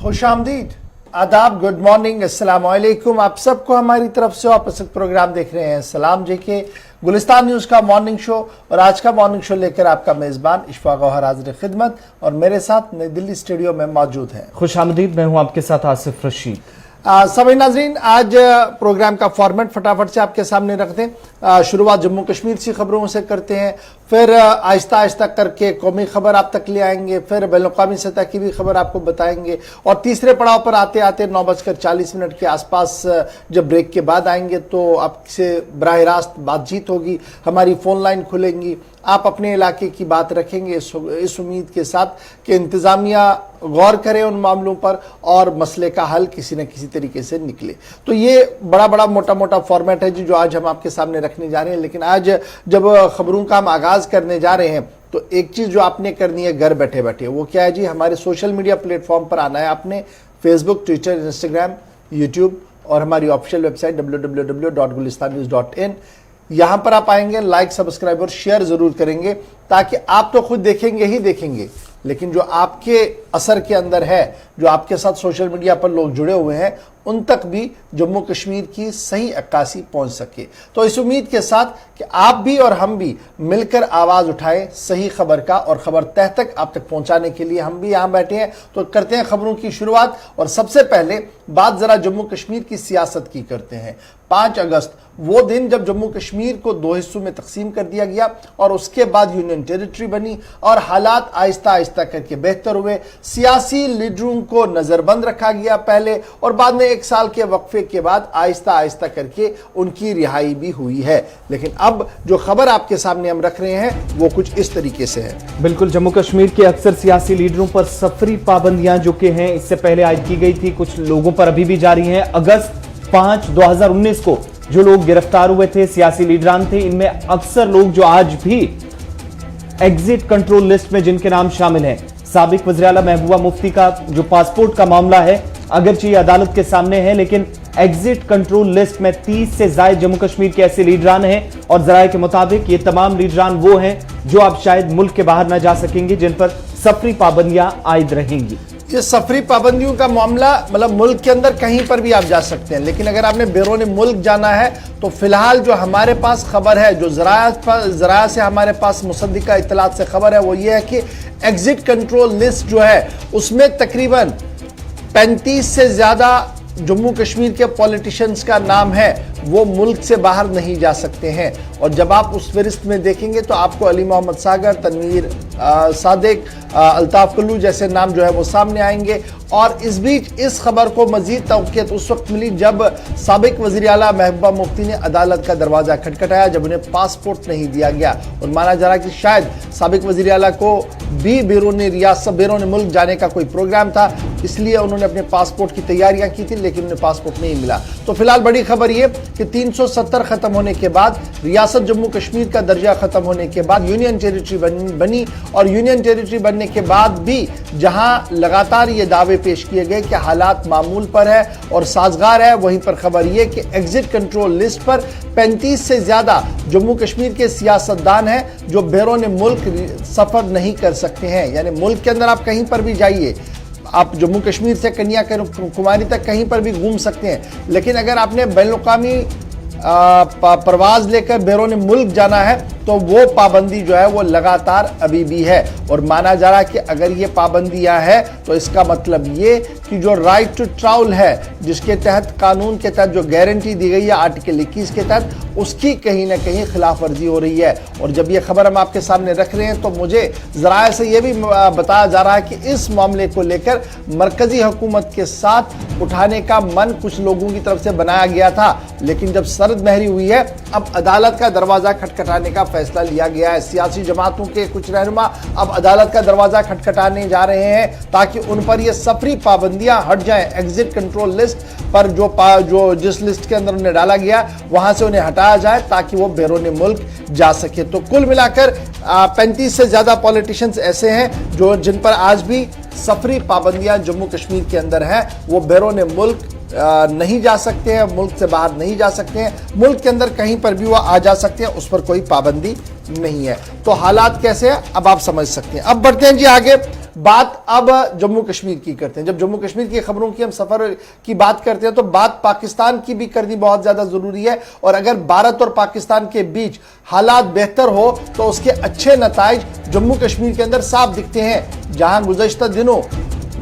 खुशामदीद, आदाब, good morning, अस्सलाम वालेकुम। आप सबको हमारी तरफ से वापस प्रोग्राम देख रहे हैं सलाम जे के गुलिस्तान न्यूज का मॉर्निंग शो। और आज का मॉर्निंग शो लेकर आपका मेजबान इशफाक गौहर हाजिर खिदमत और मेरे साथ नई दिल्ली स्टूडियो में मौजूद हैं। खुशामदीद, मैं हूं आपके साथ आसिफ रशीद। सभी नाजरीन, आज प्रोग्राम का फॉर्मेट फटाफट से आपके सामने रख दें। शुरुआत जम्मू कश्मीर से खबरों से करते हैं, फिर आहिस्ता आहिस्ता करके कौमी खबर आप तक ले आएंगे, फिर बैनुल-अक़वामी सतह की भी खबर आपको बताएंगे और तीसरे पड़ाव पर आते आते 9:40 के आसपास जब ब्रेक के बाद आएंगे तो आपसे बराह रास्त बातचीत होगी, हमारी फ़ोन लाइन खुलेंगी, आप अपने इलाके की बात रखेंगे इस उम्मीद के साथ कि इंतज़ामिया गौर करे उन मामलों पर और मसले का हल किसी न किसी तरीके से निकले। तो ये बड़ा मोटा मोटा फॉर्मेट है जी जो आज हम आपके सामने रखने जा रहे हैं। लेकिन आज जब खबरों का हम आगाज करने जा रहे हैं तो एक चीज जो आपने करनी है घर बैठे बैठे, वो क्या है जी, हमारे सोशल मीडिया प्लेटफॉर्म पर आना है आपने। फेसबुक, ट्विटर, इंस्टाग्राम, यूट्यूब और हमारी ऑफिशियल वेबसाइट www.gulistannews.in, यहां पर आप आएंगे, लाइक, सब्सक्राइब और शेयर जरूर करेंगे ताकि आप तो खुद देखेंगे ही देखेंगे, लेकिन जो आपके असर के अंदर है, जो आपके साथ सोशल मीडिया पर लोग जुड़े हुए हैं, उन तक भी जम्मू कश्मीर की सही अक्कासी पहुंच सके। तो इस उम्मीद के साथ कि आप भी और हम भी मिलकर आवाज उठाएं सही खबर का और खबर तह तक आप तक पहुंचाने के लिए हम भी यहां बैठे हैं। तो करते हैं खबरों की शुरुआत और सबसे पहले बात जरा जम्मू कश्मीर की सियासत की करते हैं। 5 अगस्त वो दिन जब जम्मू कश्मीर को 2 हिस्सों में तकसीम कर दिया गया और उसके बाद यूनियन टेरिटरी बनी और हालात आहिस्ता आहिस्ता करके बेहतर हुए। सियासी लीडरों को नजरबंद रखा गया पहले और बाद में 1 साल के वक्फे के बाद आहिस्ता आहिस्ता करके उनकी रिहाई भी हुई है। लेकिन अब जो खबर आपके सामने हम रख रहे हैं वो कुछ इस तरीके से है। बिल्कुल, जम्मू कश्मीर के अक्सर सियासी लीडरों पर सफरी पाबंदियां जो कि हैं इससे पहले आयद की गई थी, कुछ लोगों पर अभी भी जारी हैं। अगस्त 5, 2019 को जो लोग गिरफ्तार हुए थे, सियासी लीडरान थे, इनमें अक्सर लोग जो आज भी एग्जिट कंट्रोल लिस्ट में जिनके नाम शामिल हैं। साबिक वज़ीर-ए-आला महबूबा मुफ्ती का जो पासपोर्ट का मामला है, अगरचे अदालत के सामने है, लेकिन एग्जिट कंट्रोल लिस्ट में 30 से ज्यादा जम्मू कश्मीर के ऐसे लीडरान हैं और जराये के मुताबिक ये तमाम लीडरान वो हैं जो अब शायद मुल्क के बाहर न जा सकेंगे, जिन पर सफरी पाबंदियां आयद रहेंगी। ये सफरी पाबंदियों का मामला मतलब मुल्क के अंदर कहीं पर भी आप जा सकते हैं, लेकिन अगर आपने बैरून मुल्क जाना है तो फिलहाल जो हमारे पास खबर है, जो जराया से हमारे पास मुसद्दिका इत्तलात से खबर है, वो ये है कि एग्जिट कंट्रोल लिस्ट जो है उसमें तकरीबन 35 से ज्यादा जम्मू कश्मीर के पॉलिटिशियंस का नाम है, वो मुल्क से बाहर नहीं जा सकते हैं। और जब आप उस फहरिस्त में देखेंगे तो आपको अली मोहम्मद सागर, तनवीर सादिक, अल्ताफ कल्लू जैसे नाम जो है वो सामने आएंगे। और इस बीच इस खबर को मजीद तौक़ीयत उस वक्त मिली जब साबिक वज़ीर-ए-आला महबूबा मुफ्ती ने अदालत का दरवाज़ा खटखटाया, जब उन्हें पासपोर्ट नहीं दिया गया। और माना जा रहा है कि शायद साबिक वज़ीर-ए-आला को भी बैरून मुल्क जाने का कोई प्रोग्राम था, इसलिए उन्होंने अपने पासपोर्ट की तैयारियां की थी, लेकिन उन्हें पासपोर्ट नहीं मिला। तो फिलहाल बड़ी खबर यह कि 370 खत्म होने के बाद, रियासत जम्मू कश्मीर का दर्जा खत्म होने के बाद यूनियन टेरिटरी बनी और यूनियन टेरिटरी बनने के बाद भी जहां लगातार ये दावे पेश किए गए कि हालात मामूल पर है और साजगार है, वहीं पर खबर यह कि एग्जिट कंट्रोल लिस्ट पर 35 से ज्यादा जम्मू कश्मीर के सियासतदान हैं जो बैरून मुल्क सफर नहीं कर सकते हैं। यानी मुल्क के अंदर आप कहीं पर भी जाइए, आप जम्मू कश्मीर से कन्याकुमारी तक कहीं पर भी घूम सकते हैं, लेकिन अगर आपने बैनुल-अक़वामी परवाज लेकर बैरून मुल्क जाना है तो वो पाबंदी जो है वो लगातार अभी भी है। और माना जा रहा है कि अगर ये पाबंदियां हैं तो इसका मतलब ये कि जो राइट टू ट्रैवल है, जिसके तहत कानून के तहत जो गारंटी दी गई है आर्टिकल 21 के तहत, उसकी कहीं ना कहीं खिलाफ वर्जी हो रही है। और जब ये खबर हम आपके सामने रख रहे हैं तो मुझे जराये से यह भी बताया जा रहा है कि इस मामले को लेकर मरकजी हुकूमत के साथ उठाने का मन कुछ लोगों की तरफ से बनाया गया था, लेकिन जब सरद महरी हुई है, अब अदालत का दरवाजा खटखटाने का फैसला लिया गया है। सियासी जमातों के कुछ रहनुमा अब अदालत का दरवाजा खटखटाने जा रहे हैं ताकि उन पर यह सफरी पाबंदियां हट जाएं। एग्जिट कंट्रोल लिस्ट पर जो जिस लिस्ट के अंदर उन्हें डाला गया वहां से उन्हें हटाया जाए ताकि वो बैरून मुल्क जा सके। तो कुल मिलाकर 35 से ज्यादा पॉलिटिशियंस ऐसे हैं जो जिन पर आज भी सफरी पाबंदियां जम्मू कश्मीर के अंदर हैं, वो बैरून मुल्क नहीं जा सकते हैं, मुल्क से बाहर नहीं जा सकते हैं, मुल्क के अंदर कहीं पर भी वो आ जा सकते हैं, उस पर कोई पाबंदी नहीं है। तो हालात कैसे हैं अब आप समझ सकते हैं। अब बढ़ते हैं जी आगे। बात अब जम्मू कश्मीर की करते हैं। जब जम्मू कश्मीर की खबरों की हम सफर की बात करते हैं तो बात पाकिस्तान की भी करनी बहुत ज्यादा जरूरी है। और अगर भारत और पाकिस्तान के बीच हालात बेहतर हो तो उसके अच्छे नताइज जम्मू कश्मीर के अंदर साफ दिखते हैं। जहां गुज़श्ता दिनों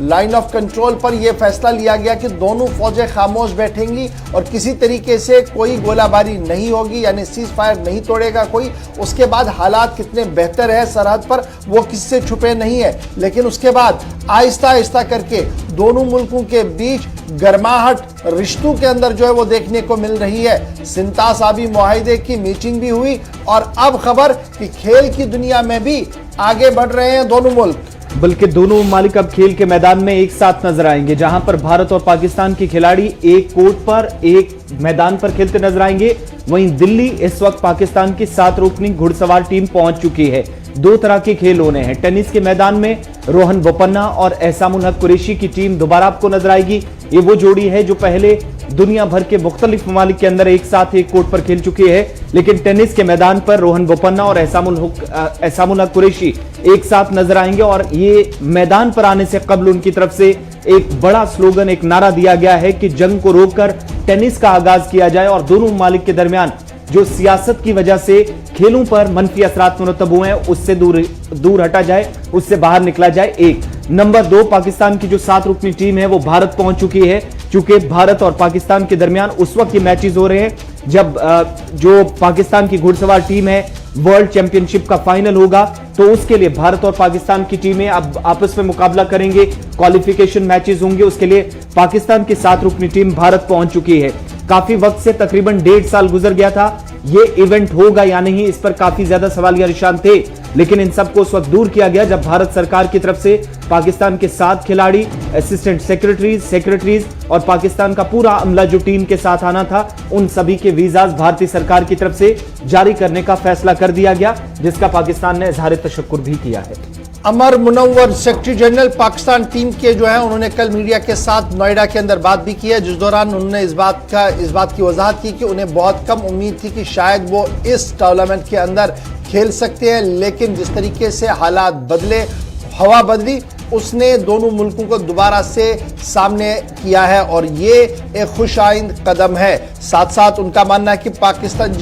लाइन ऑफ कंट्रोल पर यह फैसला लिया गया कि दोनों फौजें खामोश बैठेंगी और किसी तरीके से कोई गोलाबारी नहीं होगी, यानी सीज फायर नहीं तोड़ेगा कोई। उसके बाद हालात कितने बेहतर है सरहद पर वो किससे छुपे नहीं है। लेकिन उसके बाद आहिस्ता आहिस्ता करके दोनों मुल्कों के बीच गर्माहट रिश्तों के अंदर जो है वो देखने को मिल रही है। सिंतास आबी मुआहिदे की मीटिंग भी हुई और अब खबर कि खेल की दुनिया में भी आगे बढ़ रहे हैं दोनों मुल्क। बल्कि दोनों ममालिक अब खेल के मैदान में एक साथ नजर आएंगे, जहां पर भारत और पाकिस्तान के खिलाड़ी एक कोर्ट पर एक मैदान पर खेलते नजर आएंगे। वहीं दिल्ली इस वक्त पाकिस्तान की 7 रुकनी घुड़सवार टीम पहुंच चुकी है। 2 तरह के खेल होने हैं। टेनिस के मैदान में रोहन बोपन्ना और एहसामुल हक कुरैशी की टीम दोबारा आपको नजर आएगी। ये वो जोड़ी है जो पहले दुनिया भर के मुख्तलिफ ममालिक के अंदर एक साथ एक कोर्ट पर खेल चुकी है। लेकिन टेनिस के मैदान पर रोहन बोपन्ना और एहसामुल हक कुरैशी एक साथ नजर आएंगे। और ये मैदान पर आने से कबल उनकी तरफ से एक बड़ा स्लोगन, एक नारा दिया गया है कि जंग को रोककर टेनिस का आगाज किया जाए और दोनों ममालिक के दरमियान जो सियासत की वजह से खेलों पर मनफी असरात मुरतब हुए हैं उससे दूर हटा जाए, उससे बाहर निकला जाए। एक नंबर 2, पाकिस्तान की जो 7 रुकनी टीम है वो भारत पहुंच चुकी है। चूंकि भारत और पाकिस्तान के दरमियान उस वक्त ये मैचेस हो रहे हैं जब जो पाकिस्तान की घुड़सवार टीम है वर्ल्ड चैंपियनशिप का फाइनल होगा, तो उसके लिए भारत और पाकिस्तान की टीमें अब आपस में मुकाबला करेंगे। क्वालिफिकेशन मैचेस होंगे, उसके लिए पाकिस्तान की 7 रुकनी टीम भारत पहुंच चुकी है। काफी वक्त से, तकरीबन 1.5 साल गुजर गया था, ये इवेंट होगा या नहीं इस पर काफी ज्यादा सवालिया निशान थे। लेकिन इन सबको उस वक्त दूर किया गया जब भारत सरकार की तरफ से पाकिस्तान के 7 खिलाड़ी, असिस्टेंट सेक्रेटरीज और पाकिस्तान का पूरा अमला जो टीम के साथ आना था, उन सभी के वीजाज भारतीय सरकार की तरफ से जारी करने का फैसला कर दिया गया, जिसका पाकिस्तान ने इजहार तशक्कुर भी किया है। Amar Munawwar secretary general Pakistan team के जो है उन्होंने कल मीडिया के साथ नोएडा के अंदर बात भी की है, जिस दौरान उन्होंने इस बात की वजाहत की कि उन्हें बहुत कम उम्मीद थी कि शायद वो इस टूर्नामेंट के अंदर खेल सकते हैं। लेकिन जिस तरीके से हालात बदले, हवा बदली, उसने दोनों मुल्कों को दोबारा से सामने किया है और ये एक खुशाइंद कदम है। साथ साथ उनका मानना है कि पाकिस्तान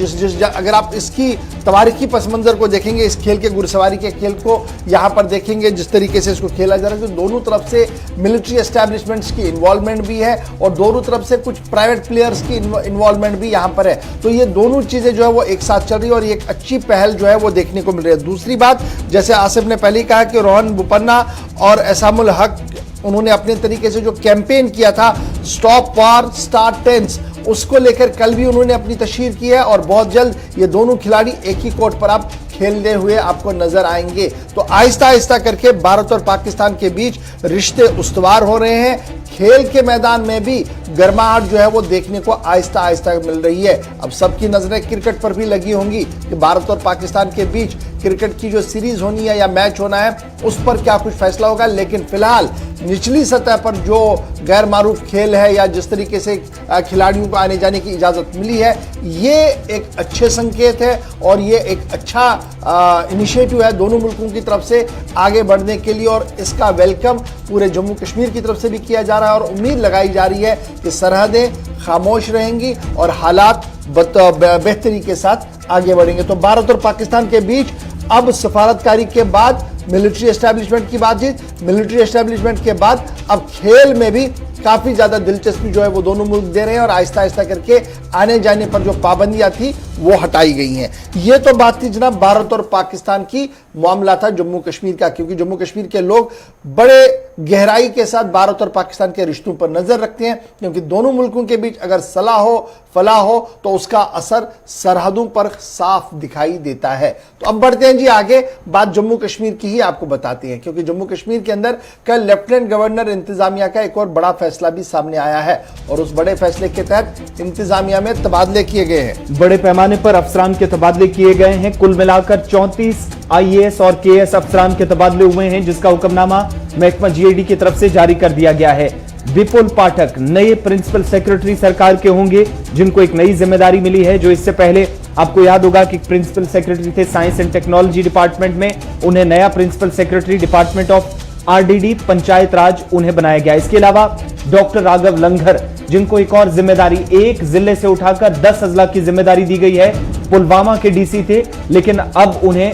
अगर आप इसकी तवारीखी पस मंजर को देखेंगे, इस खेल के घुड़सवारी के खेल को यहाँ पर देखेंगे, जिस तरीके से इसको खेला जा रहा है, तो दोनों तरफ से मिलिट्री एस्टैब्लिशमेंट्स की इन्वॉल्वमेंट भी है और दोनों तरफ से कुछ प्राइवेट प्लेयर्स की इन्वॉल्वमेंट भी यहाँ पर है। तो ये दोनों चीज़ें जो है वो एक साथ चल रही है और एक अच्छी पहल जो है वो देखने को मिल रही है। दूसरी बात, जैसे आसिफ ने पहले ही कहा कि रोहन बोपन्ना और एहसामुल हक, उन्होंने अपने तरीके से जो कैंपेन किया था स्टॉप वार स्टार्ट टेंस, उसको लेकर कल भी उन्होंने अपनी तशहीर की है और बहुत जल्द ये दोनों खिलाड़ी एक ही कोर्ट पर अब खेलते हुए आपको नजर आएंगे। तो आहिस्ता आहिस्ता करके भारत और पाकिस्तान के बीच रिश्ते उस्तवार हो रहे हैं। खेल के मैदान में भी गर्माहट जो है वो देखने को आहिस्ता आहिस्ता मिल रही है। अब सबकी नजरें क्रिकेट पर भी लगी होंगी कि भारत और पाकिस्तान के बीच क्रिकेट की जो सीरीज होनी है या मैच होना है उस पर क्या कुछ फैसला होगा। लेकिन फिलहाल निचली सतह पर जो गैर मारूफ खेल है या जिस तरीके से खिलाड़ियों को आने जाने की इजाज़त मिली है, ये एक अच्छे संकेत है और ये एक अच्छा इनिशिएटिव है दोनों मुल्कों की तरफ से आगे बढ़ने के लिए। और इसका वेलकम पूरे जम्मू कश्मीर की तरफ से भी किया जा रहा है और उम्मीद लगाई जा रही है कि सरहदें खामोश रहेंगी और हालात बेहतरी के साथ आगे बढ़ेंगे। तो भारत और पाकिस्तान के बीच अब सफारतकारी के बाद मिलिट्री एस्टैब्लिशमेंट की बातचीत, मिलिट्री एस्टैब्लिशमेंट के बाद अब खेल में भी काफी ज्यादा दिलचस्पी जो है वो दोनों मुल्क दे रहे हैं और आहिस्ता आहिस्ता करके आने जाने पर जो पाबंदियां थी वो हटाई गई हैं। ये तो बात थी जनाब भारत और पाकिस्तान की मामला था जम्मू कश्मीर का, क्योंकि जम्मू कश्मीर के लोग बड़े गहराई के साथ भारत और पाकिस्तान के रिश्तों पर नजर रखते हैं, क्योंकि दोनों मुल्कों के बीच अगर सलाह हो फलाह हो तो उसका असर सरहदों पर साफ दिखाई देता है। तो अब बढ़ते हैं जी आगे, बात जम्मू कश्मीर की ही आपको बताते हैं, क्योंकि जम्मू कश्मीर के अंदर कल लेफ्टिनेंट गवर्नर इंतजामिया का एक और बड़ा फैसला भी सामने आया है और उस बड़े फैसले के तहत इंतजामिया में तबादले किए गए हैं। बड़े पैमाने पर अफसरान के तबादले किए गए हैं। कुल मिलाकर 34 IAS और KS अफसरान के तबादले हुए हैं, जिसका हुक्मनामा महकमा GID की तरफ से जारी कर दिया गया है। विपुल पाठक नए प्रिंसिपल सेक्रेटरी सरकार के होंगे, जिनको एक नई जिम्मेदारी मिली है, जो इससे पहले आपको याद होगा कि प्रिंसिपल सेक्रेटरी थे साइंस एंड टेक्नोलॉजी डिपार्टमेंट में, उन्हें नया principal secretary department of RDD Panchayat Raj उन्हें बनाया गया। इसके अलावा डॉक्टर राघव लंगर, जिनको एक और जिम्मेदारी, एक जिले से उठाकर 10 अजला की जिम्मेदारी दी गई है। पुलवामा के डीसी थे, लेकिन अब उन्हें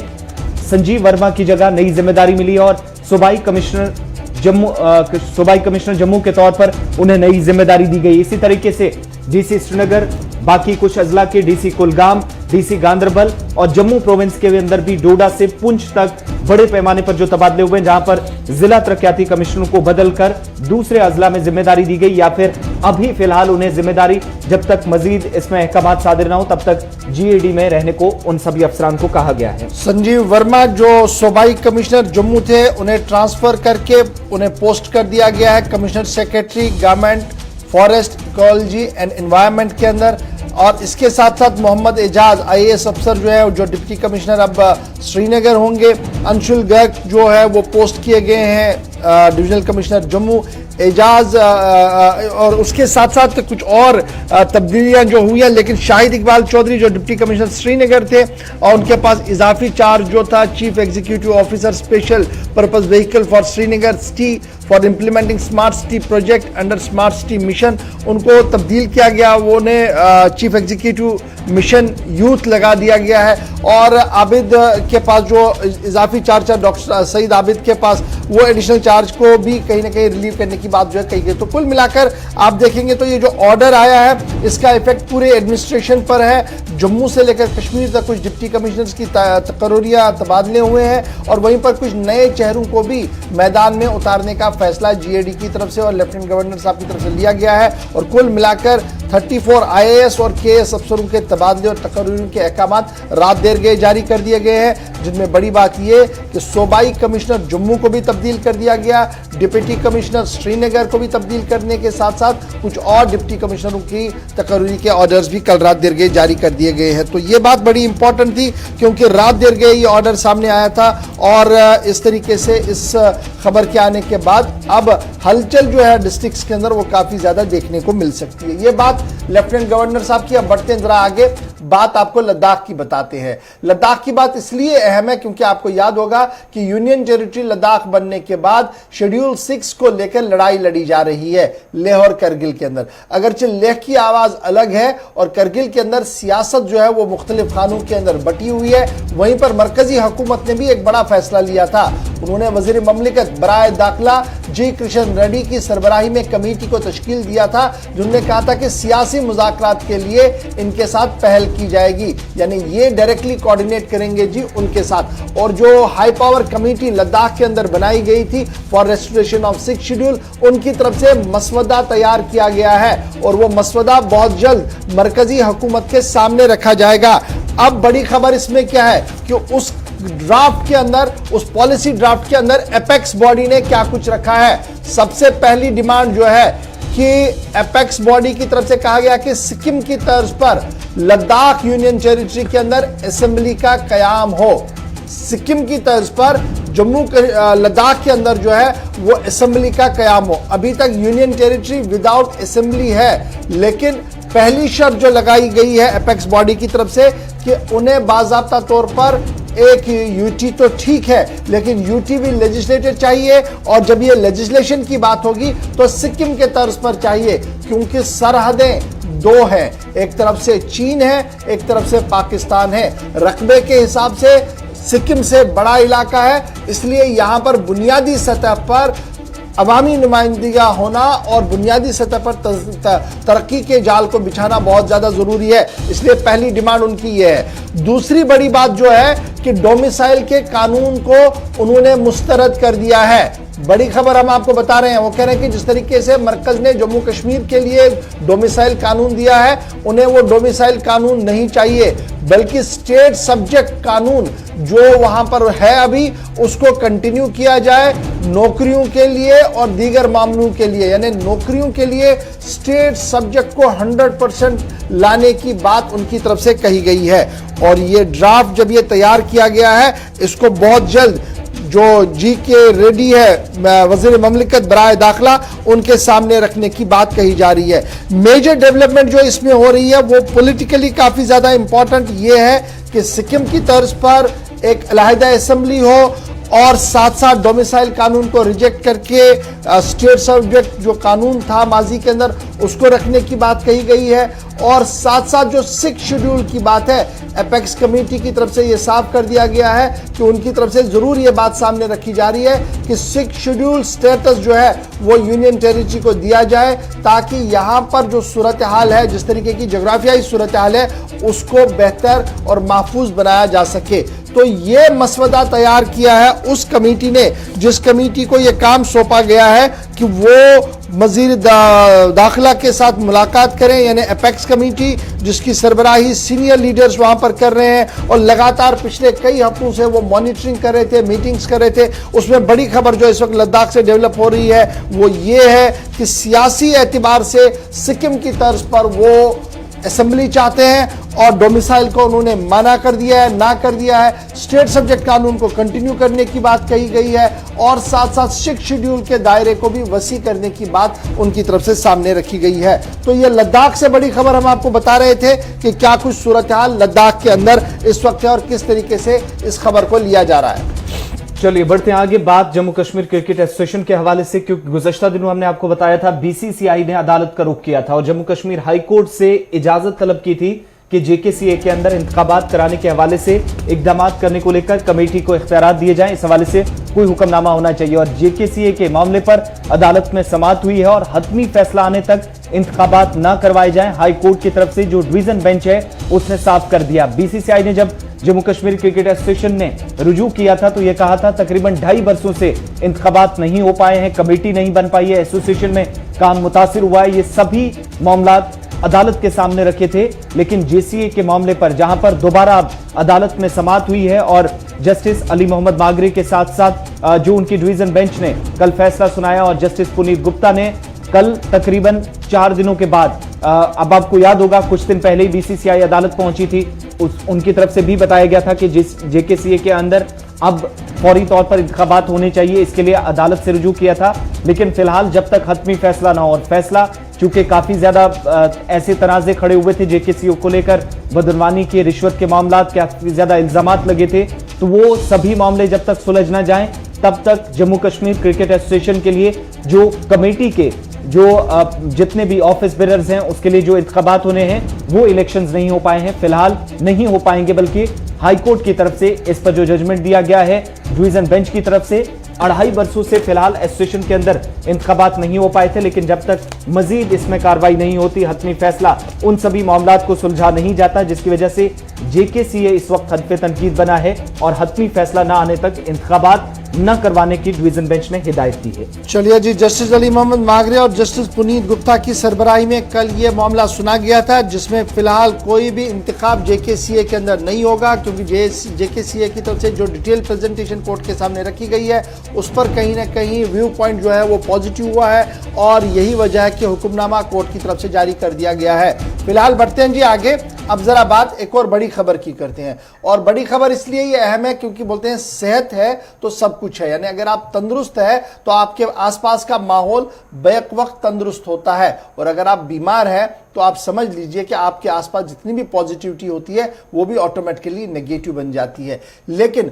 संजीव वर्मा की जगह नई जिम्मेदारी मिली और सूबाई कमिश्नर जम्मू के तौर पर उन्हें नई जिम्मेदारी दी गई। इसी तरीके से डीसी श्रीनगर, बाकी कुछ अजला के डीसी कुलगाम, डीसी गांदरबल और जम्मू प्रोविंस के अंदर भी डोडा से पुंछ तक बड़े पैमाने पर जो तबादले हुए, जहां पर जिला तरक्याती कमिश्नर को बदलकर दूसरे अजला में जिम्मेदारी दी गई, या फिर अभी फिलहाल उन्हें जिम्मेदारी, जब तक मजीद इसमें अहकाम सादिर ना हो तब तक जीएडी में रहने को उन सभी अफसरान को कहा गया है। संजीव वर्मा जो सूबाई कमिश्नर जम्मू थे, उन्हें ट्रांसफर करके उन्हें पोस्ट कर दिया गया है commissioner secretary government forest, ecology and environment के अंदर। और इसके साथ साथ मोहम्मद एजाज आईएएस अफसर जो है, जो डिप्टी कमिश्नर अब श्रीनगर होंगे। अंशुल गर्ग जो है वो पोस्ट किए गए हैं डिविजनल कमिश्नर जम्मू। एजाज और उसके साथ साथ कुछ और तब्दीलियां जो हुई हैं, लेकिन शाहिद इकबाल चौधरी जो डिप्टी कमिश्नर श्रीनगर थे, और उनके पास इजाफी चार्ज जो था chief executive officer special purpose vehicle for Srinagar city for implementing smart city project under smart city mission, उनको तब्दील किया गया। वो उन्हें चीफ एग्जीक्यूटिव मिशन यूथ लगा दिया गया है। और आबिद के पास जो इजाफी चार्ज है, डॉक्टर सईद आबिद के पास, वो एडिशनल चार्ज को भी कहीं ना कहीं रिलीव करने की बात जो है कही गई। तो कुल मिलाकर आप देखेंगे तो ये जो ऑर्डर आया है, इसका इफेक्ट पूरे एडमिनिस्ट्रेशन पर है। जम्मू से लेकर कश्मीर तक कुछ डिप्टी कमिश्नर्स की तकर्रियां, तबादले हुए हैं, और वहीं पर कुछ नए चेहरों को भी मैदान में उतारने का फैसला जीएडी की तरफ से और लेफ्टिनेंट गवर्नर साहब की तरफ से लिया गया है। और कुल मिलाकर 34 आईएएस और केएस अफसरों के तबादले और तकर्रियों के अहकाम रात देर गए जारी कर दिए गए हैं, जिनमें बड़ी बात यह कि सूबाई कमिश्नर जम्मू को भी तब्दील कर दिया गया, डिप्टी कमिश्नर श्रीनगर को भी तब्दील करने के साथ साथ कुछ और डिप्टी कमिश्नरों की तकर्री के ऑर्डर्स भी कल रात देर गए जारी कर दिए गए हैं। तो ये बात बड़ी इंपॉर्टेंट थी, क्योंकि रात देर गए ये ऑर्डर सामने आया था, और इस तरीके से इस खबर के आने के बाद अब हलचल जो है डिस्ट्रिक्ट्स के अंदर वो काफी ज्यादा देखने को मिल सकती है। ये बात लेफ्टिनेंट गवर्नर साहब की। अब बढ़ते जरा आगे, बात आपको लद्दाख की बताते हैं। लद्दाख की बात इसलिए अहम है क्योंकि आपको याद होगा कि यूनियन टेरिटरी लद्दाख बनने के बाद शेड्यूल 6 को लेकर लड़ाई लड़ी जा रही है लेह और करगिल के अंदर। अगरचे लेह की आवाज अलग है और करगिल के अंदर सियासत जो है वो मुख्तलिफ खानों के अंदर बटी हुई है। वहीं पर मरकजी हुकूमत ने भी एक बड़ा फैसला लिया था। उन्होंने वजीर ममलिकत बराए दाखिला जी कृष्ण रेड्डी की सरबराही में कमेटी को तश्कील दिया था, जिन्होंने कहा था कि सियासी मुज़ाकरात के लिए इनके साथ पहल की जाएगी, यानी ये डायरेक्टली कोऑर्डिनेट करेंगे जी उनके साथ। और जो हाई पावर कमेटी लद्दाख के अंदर बनाई गई थी फॉर रेस्टोरेशन ऑफ 6 शेड्यूल, उनकी तरफ से मसवदा तैयार किया गया है और वो मसवदा बहुत जल्द मरकजी हुकूमत के सामने रखा जाएगा। अब बड़ी खबर इसमें क्या है कि उस ड्राफ्ट के अंदर, उस पॉलिसी ड्राफ्ट के अंदर एपेक्स बॉडी ने क्या कुछ रखा है। सबसे पहली डिमांड जो है कि एपेक्स बॉडी की तरफ से कहा गया कि सिक्किम की तर्ज पर लद्दाख यूनियन टेरिटरी के अंदर असेंबली का कयाम हो। सिक्किम की तर्ज पर जम्मू लद्दाख के अंदर जो है वो असेंबली का कयाम हो। अभी तक यूनियन टेरिटरी विदाउट असेंबली है, लेकिन पहली शर्त जो लगाई गई है एपेक्स बॉडी की तरफ से कि उन्हें बाज़ाब्ता तौर पर एक यूटी तो ठीक है, लेकिन यूटी भी लेजिस्लेटर चाहिए, और जब ये लेजिस्लेशन की बात होगी तो सिक्किम के तर्ज पर चाहिए, क्योंकि सरहदें दो हैं, एक तरफ से चीन है, एक तरफ से पाकिस्तान है। रकबे के हिसाब से सिक्किम से बड़ा इलाका है, इसलिए यहां पर बुनियादी सतह पर अवामी नुमाइंदगी होना और बुनियादी सतह पर तरक्की के जाल को बिछाना बहुत ज़्यादा ज़रूरी है। इसलिए पहली डिमांड उनकी ये है। दूसरी बड़ी बात जो है कि डोमिसाइल के कानून को उन्होंने मुस्तरद कर दिया है। बड़ी खबर हम आपको बता रहे हैं, वो कह रहे हैं कि जिस तरीके से मरकज ने जम्मू कश्मीर के लिए डोमिसाइल कानून दिया है, उन्हें वो डोमिसाइल कानून नहीं चाहिए, बल्कि स्टेट सब्जेक्ट कानून जो वहां पर है अभी उसको कंटिन्यू किया जाए नौकरियों के लिए और दीगर मामलों के लिए। यानी नौकरियों के लिए स्टेट सब्जेक्ट को 100% लाने की बात उनकी तरफ से कही गई है। और ये ड्राफ्ट जब ये तैयार किया गया है, इसको बहुत जल्द जो जी.के. रेड्डी है वजीर ममलिकत बराए दाखिला, उनके सामने रखने की बात कही जा रही है। मेजर डेवलपमेंट जो इसमें हो रही है वो पॉलिटिकली काफी ज्यादा इंपॉर्टेंट ये है कि सिक्किम की तर्ज पर एक अलहदा असेंबली हो और साथ साथ डोमिसाइल कानून को रिजेक्ट करके स्टेट सब्जेक्ट जो कानून था माजी के अंदर उसको रखने की बात कही गई है। और साथ साथ जो 6 शेड्यूल की बात है, एपेक्स कमेटी की तरफ से ये साफ कर दिया गया है कि उनकी तरफ से जरूर ये बात सामने रखी जा रही है कि 6 शेड्यूल स्टेटस जो है वो यूनियन टेरिटरी को दिया जाए, ताकि यहां पर जो सूरत हाल है, जिस तरीके की जोग्राफियाई सूरत हाल है, उसको बेहतर और महफूज बनाया जा सके। तो ये मसवदा तैयार किया है उस कमेटी ने, जिस कमेटी को ये काम सौंपा गया है कि वो मजीर दाखिला के साथ मुलाकात करें, यानी एपेक्स कमेटी जिसकी सरबराही सीनियर लीडर्स वहां पर कर रहे हैं और लगातार पिछले कई हफ्तों से वो मॉनिटरिंग कर रहे थे, मीटिंग्स कर रहे थे। उसमें बड़ी खबर जो इस वक्त लद्दाख से डेवलप हो रही है वो ये है कि सियासी एतबार से सिक्किम की तर्ज पर वो असेंबली चाहते हैं और डोमिसाइल को उन्होंने मना कर दिया है, ना कर दिया है। स्टेट सब्जेक्ट कानून को कंटिन्यू करने की बात कही गई है और साथ साथ 6 शेड्यूल के दायरे को भी वसी करने की बात उनकी तरफ से सामने रखी गई है। तो ये लद्दाख से बड़ी खबर हम आपको बता रहे थे कि क्या कुछ सूरत हाल लद्दाख के अंदर इस वक्त है और किस तरीके से इस खबर को लिया जा रहा है। चलिए बढ़ते हैं आगे। बात जम्मू कश्मीर क्रिकेट एसोसिएशन के हवाले से, क्योंकि गुज़श्ता दिनों हमने आपको बताया था बीसीसीआई ने अदालत का रुख किया था और जम्मू कश्मीर हाई कोर्ट से इजाजत तलब की थी कि जेकेसीए के अंदर इंतखाबात कराने के हवाले से इकदाम करने को लेकर कमेटी को इख्तियारात दिए जाएं। इस हवाले से कोई हुक्मनामा होना चाहिए और जेकेसीए के मामले पर अदालत में समाअत हुई है और हतमी फैसला आने तक इंतखाबात न करवाए जाएं। हाई कोर्ट की तरफ से जो डिवीजन बेंच है उसने साफ कर दिया। बीसीसीआई ने जब जम्मू कश्मीर क्रिकेट एसोसिएशन ने रुजू किया था तो यह कहा था तकरीबन 2.5 वर्षों से इंतखाबात नहीं हो पाए हैं, कमेटी नहीं बन पाई है, एसोसिएशन में काम मुतासिर हुआ है। ये सभी मामला अदालत के सामने रखे थे, लेकिन जेसीए के मामले पर जहां पर दोबारा अदालत में समाअत हुई है और जस्टिस अली मोहम्मद मागरे के साथ साथ जो उनकी डिवीजन बेंच ने कल फैसला सुनाया और जस्टिस पुनीत गुप्ता ने कल तकरीबन 4 दिनों के बाद, अब आपको याद होगा कुछ दिन पहले ही बीसीसीआई अदालत पहुंची थी, उनकी तरफ से भी बताया गया था कि जेकेसीए के अंदर अब फौरी तौर पर इंतखाबात होने चाहिए, इसके लिए अदालत से रुजू किया था। लेकिन फिलहाल जब तक हतमी फैसला ना हो, और फैसला चूंकि काफी ज्यादा ऐसे तनाजे खड़े हुए थे जेकेसीए को लेकर, बदनवानी के, रिश्वत के मामला, काफी ज्यादा इल्जामात लगे थे, तो वो सभी मामले जब तक सुलझ ना जाएं तब तक जम्मू कश्मीर क्रिकेट एसोसिएशन के लिए जो कमेटी के जो जितने भी ऑफिस बेरर्स हैं उसके लिए जो इंतखाबात होने हैं वो इलेक्शंस नहीं हो पाए हैं, फिलहाल नहीं हो पाएंगे। बल्कि हाईकोर्ट की तरफ से इस पर जो जजमेंट दिया गया है डिवीजन बेंच की तरफ से, 2.5 वर्षों से फिलहाल एसोसिएशन के अंदर इंतखाबात नहीं हो पाए थे, लेकिन जब तक मजीद इसमें कार्रवाई नहीं होती, हतमी फैसला उन सभी मामलात को सुलझा नहीं जाता, जिसकी वजह से जेकेसीए इस वक्त हद पे तनकीद बना है और हतमी फैसला न आने तक इंतखाबात न करवाने की डिवीजन बेंच ने हिदायत दी है। चलिए जी, जस्टिस अली मोहम्मद मागरे और जस्टिस पुनीत गुप्ता की सरबराही में कल ये मामला सुना गया था, जिसमें फिलहाल कोई भी इंतखाब जेकेसीए के अंदर नहीं होगा, क्योंकि जेकेसीए की तरफ से जो डिटेल प्रेजेंटेशन कोर्ट के सामने रखी गई है उस पर कहीं ना कहीं व्यू पॉइंट जो है वो पॉजिटिव हुआ है और यही वजह है कि हुक्मनामा कोर्ट की तरफ से जारी कर दिया गया है। फिलहाल बढ़ते हैं जी आगे। अब जरा बात एक और बड़ी खबर की करते हैं, और बड़ी खबर इसलिए ये अहम है क्योंकि बोलते हैं सेहत है तो सब कुछ है, यानी अगर आप तंदुरुस्त है तो आपके आसपास का माहौल बैक वक्त तंदुरुस्त होता है, और अगर आप बीमार है तो आप समझ लीजिए कि आपके आसपास जितनी भी पॉजिटिविटी होती है वो भी ऑटोमेटिकली नेगेटिव बन जाती है। लेकिन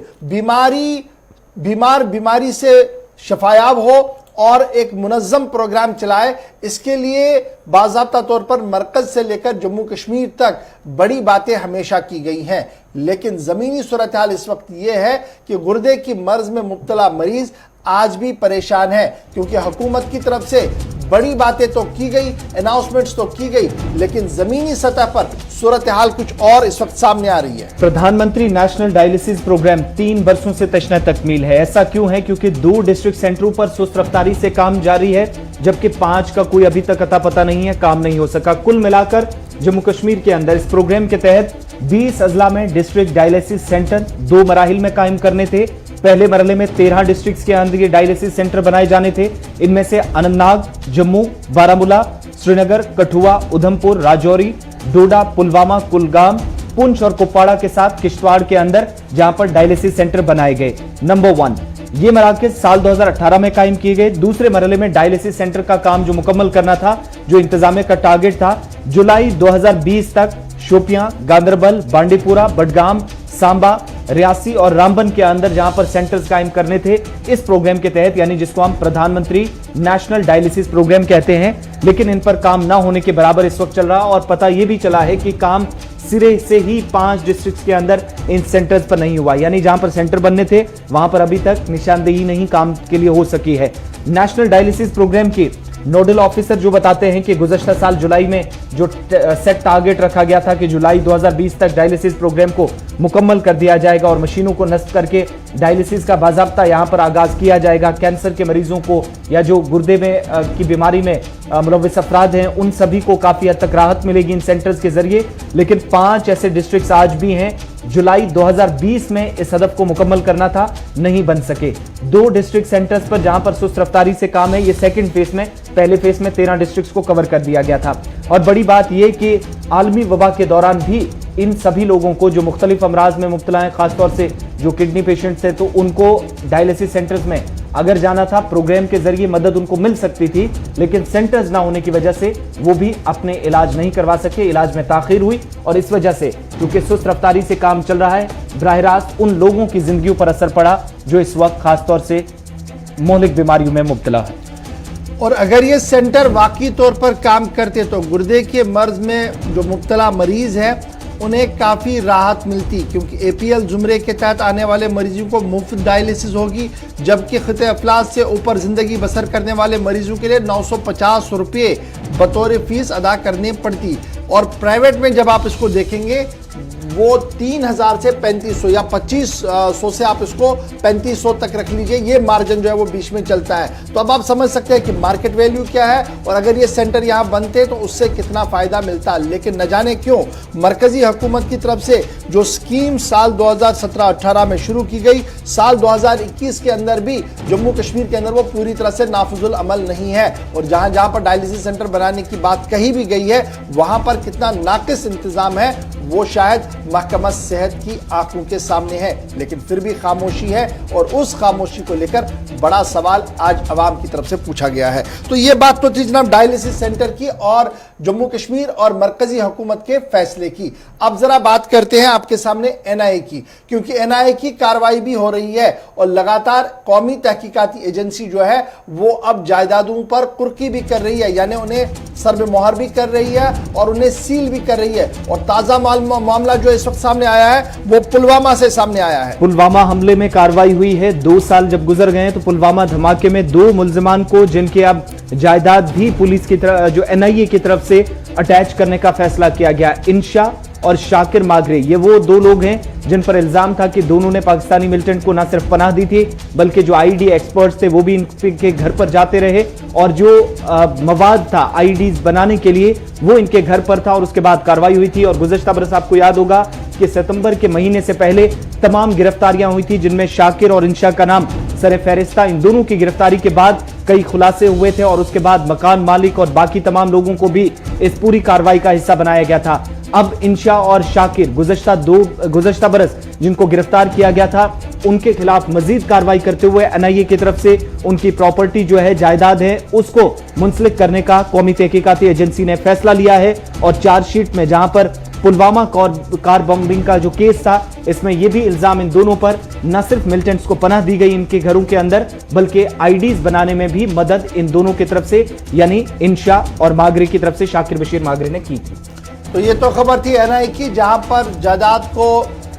बीमारी से शफायाब हो और एक मुनज़्ज़म प्रोग्राम चलाए, इसके लिए बाज़ाब्ता तौर पर मरकज से लेकर जम्मू कश्मीर तक बड़ी बातें हमेशा की गई हैं। लेकिन ज़मीनी सूरत हाल इस वक्त यह है कि गुर्दे की मर्ज में मुब्तला मरीज आज भी परेशान है, क्योंकि हुकूमत की तरफ से बड़ी बातें तो की गई, अनाउंसमेंट्स तो की गई, लेकिन जमीनी सतह पर सूरत हाल कुछ और इस वक्त सामने आ रही है। प्रधानमंत्री नेशनल डायलिसिस प्रोग्राम 3 वर्षों से तशना तकमील है। ऐसा क्यों है? क्योंकि 2 डिस्ट्रिक्ट सेंटरों पर सुस्त रफ्तारी से काम जारी है, जबकि 5 का कोई अभी तक अता पता नहीं है, काम नहीं हो सका। कुल मिलाकर जम्मू कश्मीर के अंदर इस प्रोग्राम के तहत 20 अजला में डिस्ट्रिक्ट डायलिसिस सेंटर 2 मराहिल में कायम करने थे। पहले मरहले में 13 डिस्ट्रिक्ट्स के अंदर ये डायलिसिस सेंटर बनाए जाने थे। इनमें से अनंतनाग, जम्मू, बारामूला, श्रीनगर, कठुआ, उधमपुर, राजौरी, डोडा, पुलवामा, कुलगाम, पुंछ और कुपवाड़ा के साथ किश्तवाड़ के अंदर जहां पर डायलिसिस सेंटर बनाए गए। नंबर 1, ये मराकज साल 2018 में कायम किए गए। दूसरे मरहले में डायलिसिस सेंटर का काम जो मुकम्मल करना था, जो इंतजामिया का टारगेट था, जुलाई 2020 तक शोपियां, गांदरबल, बांडीपुरा, बडगाम, सांबा, रियासी और रामबन के अंदर जहां पर सेंटर्स कायम करने थे इस प्रोग्राम के तहत, यानी जिसको हम प्रधानमंत्री नेशनल डायलिसिस प्रोग्राम कहते हैं। लेकिन इन पर काम ना होने के बराबर इस वक्त चल रहा, और पता यह भी चला है कि काम सिरे से ही 5 डिस्ट्रिक्ट्स के अंदर इन सेंटर्स पर नहीं हुआ, यानी जहां पर सेंटर बनने थे वहां पर अभी तक निशानदेही नहीं काम के लिए हो सकी है। नेशनल डायलिसिस प्रोग्राम की नोडल ऑफिसर जो बताते हैं कि गुज़श्ता साल जुलाई में जो सेट टारगेट रखा गया था कि जुलाई 2020 तक डायलिसिस प्रोग्राम को मुकम्मल कर दिया जाएगा और मशीनों को नस्ब करके डायलिसिस का बाज़ाब्ता यहां पर आगाज किया जाएगा। कैंसर के मरीजों को या जो गुर्दे में की बीमारी में मुलव्वस अफराद हैं उन सभी को काफ़ी हद तक राहत मिलेगी इन सेंटर्स के जरिए। लेकिन 5 ऐसे डिस्ट्रिक्ट्स आज भी हैं जुलाई 2020 में इस हदफ को मुकम्मल करना था, नहीं बन सके। 2 डिस्ट्रिक्ट सेंटर्स पर जहां पर सुस्त रफ्तारी से काम है, ये सेकंड फेज में, पहले फेज में 13 डिस्ट्रिक्ट्स को कवर कर दिया गया था। और बड़ी बात यह कि आलमी वबा के दौरान भी इन सभी लोगों को जो मुख्तलिफ अमराज में मुब्तला हैं, खासतौर से जो किडनी पेशेंट्स हैं, तो उनको डायलिसिस सेंटर्स में अगर जाना था प्रोग्राम के जरिए मदद उनको मिल सकती थी, लेकिन सेंटर्स ना होने की वजह से वो भी अपने इलाज नहीं करवा सके, इलाज में ताखीर हुई। और इस वजह से क्योंकि सुस्त रफ्तारी से काम चल रहा है, बराह रास्त उन लोगों की जिंदगी पर असर पड़ा जो इस वक्त खासतौर से मौलिक बीमारियों में मुब्तला है। और अगर ये सेंटर वाकई तौर पर काम करते तो गुर्दे के मर्ज में जो मुब्तला मरीज है उन्हें काफ़ी राहत मिलती, क्योंकि APL जुमरे के तहत आने वाले मरीजों को मुफ्त डायलिसिस होगी, जबकि खिते अफलास से ऊपर ज़िंदगी बसर करने वाले मरीजों के लिए 950 रुपये बतौर फीस अदा करनी पड़ती। और प्राइवेट में जब आप इसको देखेंगे वो 3000 से 3500 या 2500 से आप इसको 3500 तक रख लीजिए, ये मार्जिन जो है वो बीच में चलता है। तो अब आप समझ सकते हैं कि मार्केट वैल्यू क्या है और अगर ये सेंटर यहाँ बनते तो उससे कितना फ़ायदा मिलता। लेकिन न जाने क्यों मरकज़ी हुकूमत की तरफ से जो स्कीम साल 2017-18 में शुरू की गई, साल 2021 के अंदर भी जम्मू कश्मीर के अंदर वो पूरी तरह से नाफिजुल अमल नहीं है। और जहाँ जहाँ पर डायलिसिस सेंटर बनाने की बात कही भी गई है वहाँ पर कितना नाकिस इंतज़ाम है वो शायद महकमा सेहत की आंखों के सामने है। लेकिन फिर भी खामोशी है और उस खामोशी को लेकर बड़ा सवाल आज अवाम की तरफ से पूछा गया है। तो ये बात तो थी जनाब डायलिसिस सेंटर की और जम्मू कश्मीर और मरकजी हुकूमत के फैसले की। अब जरा बात करते हैं आपके सामने NIA की, क्योंकि NIA की कार्रवाई भी हो रही है और लगातार कौमी तहकीकाती एजेंसी जो है वो अब जायदादों पर कुर्की भी कर रही है, यानी उन्हें सर्व मोहर भी कर रही है और उन्हें सील भी कर रही है। और ताज़ा मामला जो इस वक्त सामने आया है वो पुलवामा से सामने आया है। पुलवामा हमले में कार्रवाई हुई है। 2 साल जब गुजर गए तो पुलवामा धमाके में 2 मुल्जिमान को, जिनके अब जायदाद भी पुलिस की तरफ जो NIA की तरफ से अटैच करने का फैसला किया गया। इंशा और शाकिर मागरे, ये वो 2 लोग हैं जिन पर इल्जाम था कि दोनों ने पाकिस्तानी मिलिटेंट को न सिर्फ पनाह दी थी बल्कि जो IED एक्सपर्ट्स थे वो भी इनके घर पर जाते रहे और जो मवाद था IEDs बनाने के लिए वो इनके घर पर था। और उसके बाद कार्रवाई हुई थी। और गुज़श्ता बरस आपको याद होगा कि सितंबर के महीने से पहले तमाम गिरफ्तारियां हुई थी जिनमें शाकिर और इंशा का नाम सर फहरिस्त था। इन दोनों की गिरफ्तारी के बाद कई खुलासे हुए थे और उसके बाद मकान मालिक और बाकी तमाम लोगों को भी इस पूरी कार्रवाई का हिस्सा बनाया गया था। अब इंशा और शाकिर गुज़श्ता बरस जिनको गिरफ्तार किया गया था उनके खिलाफ मजीद कार्रवाई करते हुए NIA की तरफ से उनकी प्रॉपर्टी जो है, जायदाद है, उसको मुंसलिक करने का कौमी तहकीकाती एजेंसी ने फैसला लिया है। और चार्जशीट में जहां पर पुलवामा कार बॉम्बिंग का जो केस था इसमें यह भी इल्जाम इन दोनों पर न सिर्फ मिलिटेंट्स को पनाह दी गई इनके घरों के अंदर बल्कि IEDs बनाने में भी मदद इन दोनों की तरफ से यानी इंशा और मागरे की तरफ से, शाकिर बशीर मागरे ने की थी। तो ये तो खबर थी NIA की जहां पर जायदाद को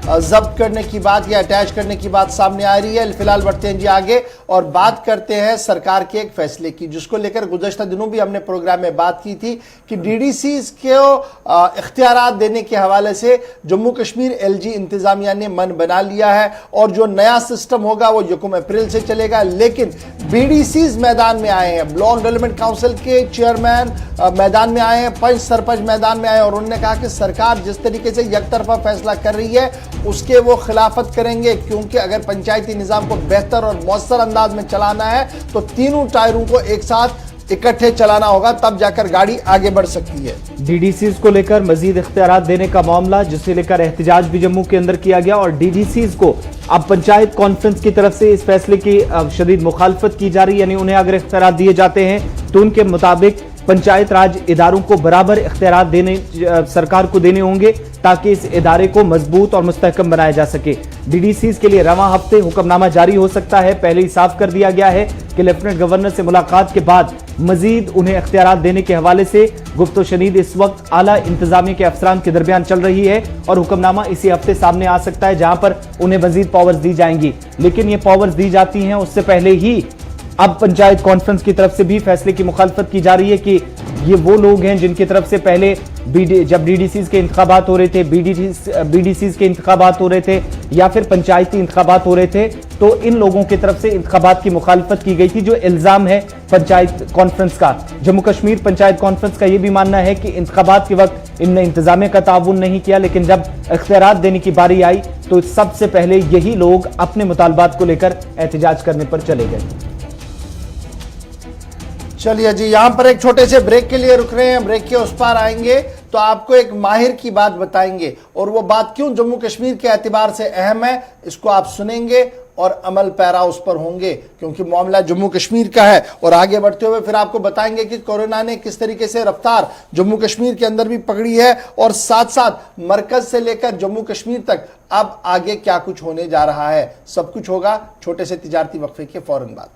जब्त करने की बात या अटैच करने की बात सामने आ रही है। फिलहाल बढ़ते हैं जी आगे और बात करते हैं सरकार के एक फैसले की जिसको लेकर गुज़श्ता दिनों भी हमने प्रोग्राम में बात की थी कि DDCs को इख्तियारात देने के हवाले से जम्मू कश्मीर LG इंतजामिया ने मन बना लिया है और जो नया सिस्टम होगा वो 1 अप्रैल से चलेगा। लेकिन BDCs मैदान में आए हैं, ब्लॉक डेवलपमेंट काउंसिल के चेयरमैन मैदान में आए हैं, पंच सरपंच मैदान में आए और उन्होंने कहा कि सरकार जिस तरीके से एकतरफा फैसला कर रही है उसके वो खिलाफत करेंगे, क्योंकि अगर पंचायती निज़ाम को बेहतर और मौसर अंदाज में चलाना है तो तीनों टायरों को एक साथ इकट्ठे चलाना होगा, तब जाकर गाड़ी आगे बढ़ सकती है। DDCs को लेकर मजीद इख्तियारात देने का मामला जिसे लेकर एहतजाज भी जम्मू के अंदर किया गया और DDCs को अब पंचायत कॉन्फ्रेंस की तरफ से इस फैसले की शदीद मुखालफत की जा रही है। यानी उन्हें अगर इख्तियारात दिए जाते हैं तो उनके मुताबिक पंचायत राज इदारों को बराबर इख्तियारात सरकार को देने होंगे ताकि इस इदारे को मजबूत और मुस्तहकम बनाया जा सके। डीडीसीज के लिए रवां हफ्ते हुक्मनामा जारी हो सकता है। पहले ही साफ कर दिया गया है कि लेफ्टिनेंट गवर्नर से मुलाकात के बाद मजीद उन्हें इख्तियारात देने के हवाले से गुफ्तो शनीद इस वक्त आला इंतजामिया के अफसरान के दरमियान चल रही है और हुक्मनामा इसी हफ्ते सामने आ सकता है, जहां पर उन्हें मजीद पावर्स दी जाएंगी। लेकिन ये पावर्स दी जाती हैं उससे पहले ही अब पंचायत कॉन्फ्रेंस की तरफ से भी फैसले की मुखालफत की जा रही है कि ये वो लोग हैं जिनकी तरफ से पहले जब डीडीसीज के इंतखाबात हो रहे थे, बीडीसीज के इंतखाबात हो रहे थे या फिर पंचायती इंतखाबात हो रहे थे, तो इन लोगों की तरफ से इंतखाबात की मुखालफत की गई थी। जो इल्जाम है पंचायत कॉन्फ्रेंस का, जम्मू कश्मीर पंचायत कॉन्फ्रेंस का यह भी मानना है कि इंतखाबात के वक्त इनने इंतजामिया का ताउन नहीं किया, लेकिन जब इख्तियारात देने की बारी आई तो सबसे पहले यही लोग अपने मुतालबात को लेकर एहतजाज करने पर चले गए। चलिए जी, यहां पर एक छोटे से ब्रेक के लिए रुक रहे हैं। ब्रेक के उस पार आएंगे तो आपको एक माहिर की बात बताएंगे और वो बात क्यों जम्मू कश्मीर के एतबार से अहम है, इसको आप सुनेंगे और अमल पैरा उस पर होंगे, क्योंकि मामला जम्मू कश्मीर का है। और आगे बढ़ते हुए फिर आपको बताएंगे कि कोरोना ने किस तरीके से रफ्तार जम्मू कश्मीर के अंदर भी पकड़ी है और साथ साथ मरकज से लेकर जम्मू कश्मीर तक अब आगे क्या कुछ होने जा रहा है। सब कुछ होगा छोटे से तिजारती वक्फे के फौरन बाद।